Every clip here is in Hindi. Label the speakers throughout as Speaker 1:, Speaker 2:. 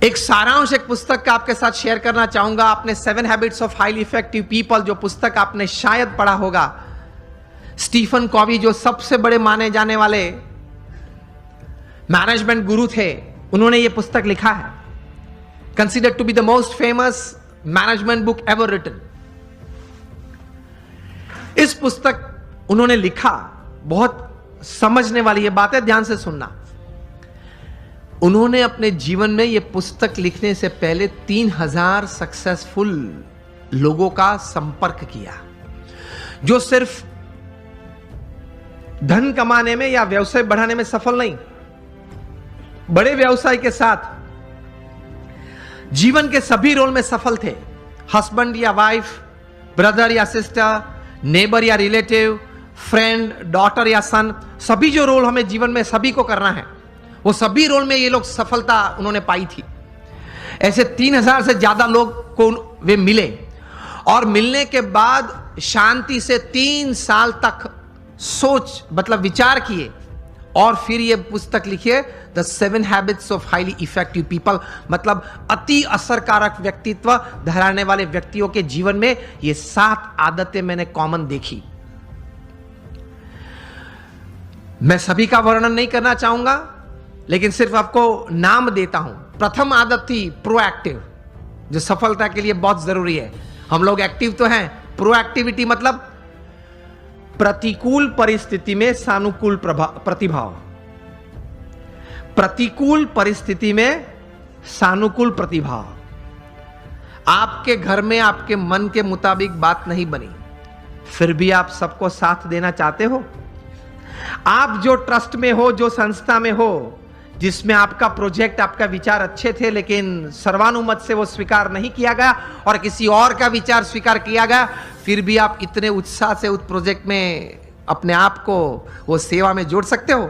Speaker 1: एक सारांश एक पुस्तक का आपके साथ शेयर करना चाहूंगा। आपने 7 habits of highly effective people जो पुस्तक आपने शायद पढ़ा होगा, स्टीफन कॉवी जो सबसे बड़े माने जाने वाले मैनेजमेंट गुरु थे, उन्होंने यह पुस्तक लिखा है। Considered to be the most famous management book ever written. इस पुस्तक उन्होंने लिखा, बहुत समझने वाली ये बात है, ध्यान से सुनना। उन्होंने अपने जीवन में यह पुस्तक लिखने से पहले 3000 सक्सेसफुल लोगों का संपर्क किया, जो सिर्फ धन कमाने में या व्यवसाय बढ़ाने में सफल नहीं, बड़े व्यवसाय के साथ जीवन के सभी रोल में सफल थे। हस्बैंड या वाइफ, ब्रदर या सिस्टर, नेबर या रिलेटिव, फ्रेंड, डॉटर या सन, सभी जो रोल हमें जीवन में सभी को करना है, वो सभी रोल में ये लोग सफलता उन्होंने पाई थी। ऐसे 3000 से ज्यादा लोग को वे मिले और मिलने के बाद शांति से 3 साल तक सोच मतलब विचार किए और फिर ये पुस्तक लिखिए, the 7 habits of highly effective people. मतलब अति असरकारक व्यक्तित्व धराने वाले व्यक्तियों के जीवन में ये 7 आदतें मैंने कॉमन देखी। मैं सभी का वर्णन नहीं करना चाहूंगा, लेकिन सिर्फ आपको नाम देता हूं। प्रथम आदत थी प्रोएक्टिव, जो सफलता के लिए बहुत जरूरी है। हम लोग एक्टिव तो हैं, प्रोएक्टिविटी मतलब प्रतिकूल परिस्थिति में सानुकूल प्रतिभाव। प्रतिकूल परिस्थिति में सानुकूल प्रतिभाव। आपके घर में आपके मन के मुताबिक बात नहीं बनी, फिर भी आप सबको साथ देना चाहते हो। आप जो ट्रस्ट में हो, जो संस्था में हो, जिसमें आपका प्रोजेक्ट, आपका विचार अच्छे थे, लेकिन सर्वानुमत से वो स्वीकार नहीं किया गया और किसी और का विचार स्वीकार किया गया, फिर भी आप इतने उत्साह से उस प्रोजेक्ट में अपने आप को वो सेवा में जोड़ सकते हो।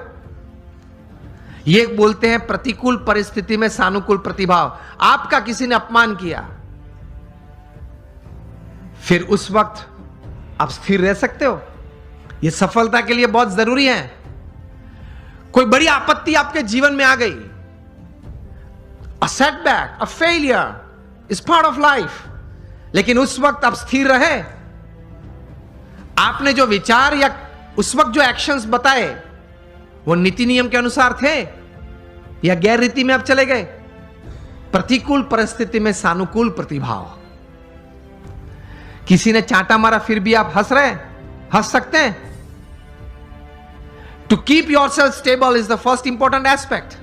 Speaker 1: ये बोलते हैं प्रतिकूल परिस्थिति में सानुकूल प्रतिभाव। आपका किसी ने अपमान किया, फिर उस वक्त आप स्थिर रह सकते हो। ये सफलता के लिए बहुत जरूरी है। कोई बड़ी आपत्ति आपके जीवन में आ गई, a setback, a failure is part of life, लेकिन उस वक्त आप स्थिर रहे। आपने जो विचार या उस वक्त जो एक्शंस बताए वो नीति नियम के अनुसार थे या गैर रीति में आप चले गए। प्रतिकूल परिस्थिति में सानुकूल प्रतिभाव। किसी ने चांटा मारा, फिर भी आप हंस रहे, हंस सकते हैं। To keep yourself stable is the first important aspect.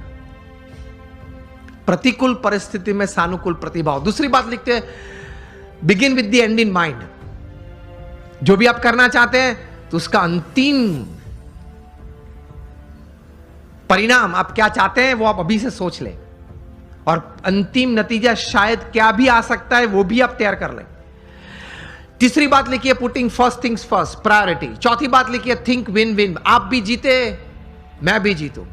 Speaker 1: प्रतिकूल परिस्थिति में सानुकूल प्रतिभाव। दूसरी बात लिखते हैं, begin with the end in mind. जो भी आप करना चाहते हैं तो उसका अंतिम परिणाम आप क्या चाहते हैं वो आप अभी से सोच लें, और अंतिम नतीजा शायद क्या भी आ सकता है वो भी आप तैयार कर लें। तीसरी बात लिखिए, putting first things first, priority. चौथी बात लिखिए, थिंक विन विन। आप भी जीते, मैं भी जीतूं।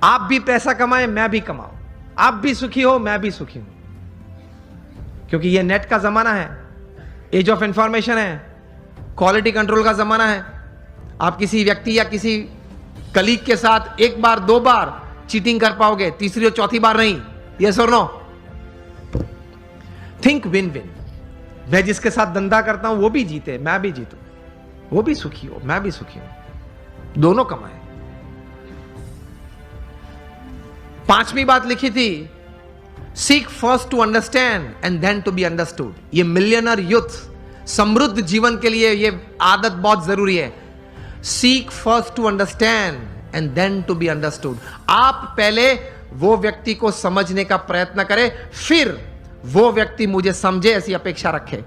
Speaker 1: आप भी पैसा कमाए, मैं भी कमाऊं। आप भी सुखी हो, मैं भी सुखी हूं। क्योंकि ये नेट का जमाना है, एज ऑफ इंफॉर्मेशन है, क्वालिटी कंट्रोल का जमाना है। आप किसी व्यक्ति या किसी कलीग के साथ 1 बार 2 बार चीटिंग कर पाओगे, तीसरी और चौथी बार नहीं। यस और नो? Think win win. मैं जिसके साथ धंधा करता हूं वो भी जीते, मैं भी जीतूं। वो भी सुखी हो, मैं भी सुखी हूं, दोनों कमाए। 5वीं बात लिखी थी, seek first to understand and then to be understood. ये मिलियनर यूथ समृद्ध जीवन के लिए ये आदत बहुत जरूरी है। Seek first to understand and then to be understood. आप पहले वो व्यक्ति को समझने का प्रयत्न करें, फिर वो व्यक्ति मुझे समझे, ऐसी अपेक्षा रखे।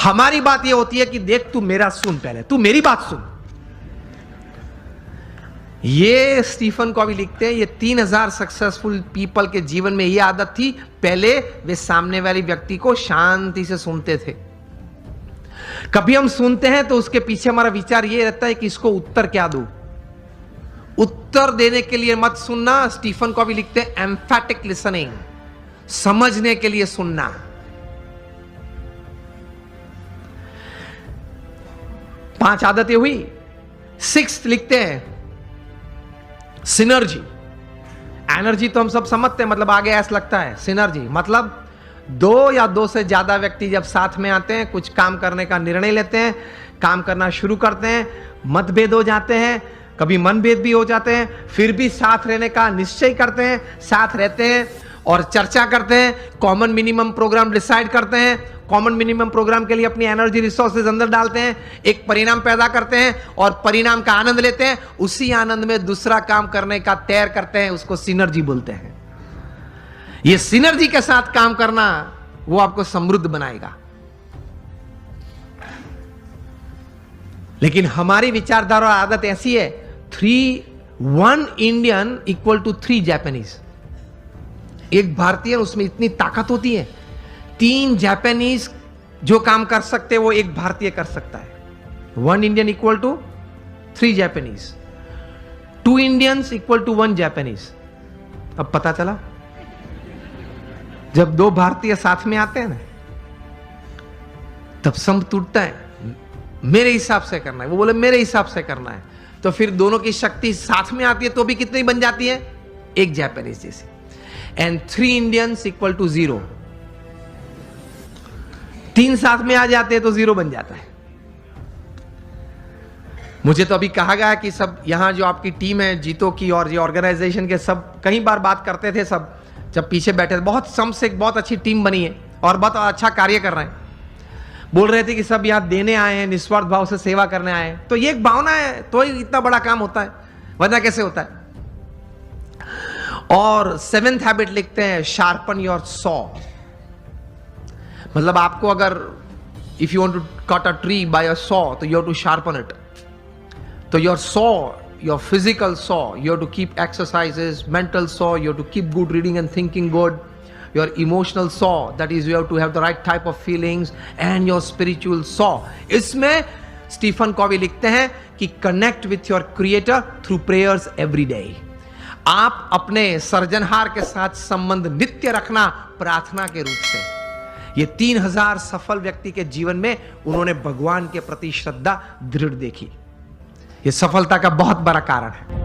Speaker 1: हमारी बात ये होती है कि देख तू मेरा सुन, पहले तू मेरी बात सुन। ये स्टीफन कॉवी लिखते हैं, ये 3000 सक्सेसफुल पीपल के जीवन में ये आदत थी। पहले वे सामने वाले व्यक्ति को शांति से सुनते थे। कभी हम सुनते हैं तो उसके पीछे हमारा विचार ये रहता है कि इसको उत्तर क्या दूं। उत्तर देने के लिए मत सुनना। स्टीफन कॉवी लिखते हैं, एम्फैटिक लिसनिंग, समझने के लिए सुनना। पांच आदतें हुई। 6th लिखते हैं, सिनर्जी, एनर्जी तो हम सब समझते हैं, मतलब आगे ऐसा लगता है सिनर्जी, मतलब दो या दो से ज्यादा व्यक्ति जब साथ में आते हैं, कुछ काम करने का निर्णय लेते हैं, काम करना शुरू करते हैं, मतभेद हो जाते हैं, कभी मनभेद भी हो जाते हैं, फिर भी साथ रहने का निश्चय करते हैं, साथ रहते हैं और चर्चा करते हैं, कॉमन मिनिमम प्रोग्राम डिसाइड करते हैं, कॉमन मिनिमम प्रोग्राम के लिए अपनी एनर्जी रिसोर्सेज अंदर डालते हैं, एक परिणाम पैदा करते हैं और परिणाम का आनंद लेते हैं, उसी आनंद में दूसरा काम करने का तैयार करते हैं, उसको सिनर्जी बोलते हैं। ये सिनर्जी के साथ काम करना वो आपको समृद्ध बनाएगा। लेकिन हमारी विचारधारा और आदत ऐसी है, 1 इंडियन इक्वल टू 3 जापानीज। एक भारतीय, उसमें इतनी ताकत होती है, 3 जापानीज जो काम कर सकते हैं वो एक भारतीय कर सकता है। 1 Indian equal to 3 Japanese, 2 Indians equal to 1 Japanese. अब पता चला, जब 2 भारतीय साथ में आते हैं ना, तब संप टूटता है। मेरे हिसाब से करना है, वो बोले मेरे हिसाब से करना है, तो फिर दोनों की शक्ति साथ में आती है, तो भी कितनी बन जाती है? एक जापानीज जैसी। And 3 Indians equal to 0। 3 साथ में आ जाते हैं तो 0 बन जाता है। मुझे तो अभी कहा गया कि सब यहां जो आपकी टीम है जीतो की और ये ऑर्गेनाइजेशन के, सब कई बार बात करते थे, सब जब पीछे बैठे थे, बहुत सम से एक बहुत अच्छी टीम बनी है और बहुत अच्छा कार्य कर रहे हैं। बोल रहे थे कि सब यहां देने आए हैं, निस्वार्थ भाव से सेवा करने आए हैं। तो ये एक भावना है, तो ही इतना बड़ा काम होता है, वरना कैसे होता है। और 7th हैबिट लिखते हैं, शार्पन योर सॉ। मतलब आपको अगर if you want to cut a tree by a saw, तो you have to sharpen it. तो your saw, your physical saw, you have to keep exercises, mental saw, you have to keep good reading and thinking good, your emotional saw, that is you have to have the right type of feelings, and your spiritual saw. इसमें स्टीफन कॉवी लिखते हैं कि connect with your creator through prayers every day. आप अपने सर्जनहार के साथ संबंध नित्य रखना प्रार्थना के रूप से। ये 3000 सफल व्यक्ति के जीवन में उन्होंने भगवान के प्रति श्रद्धा दृढ़ देखी। ये सफलता का बहुत बड़ा कारण है।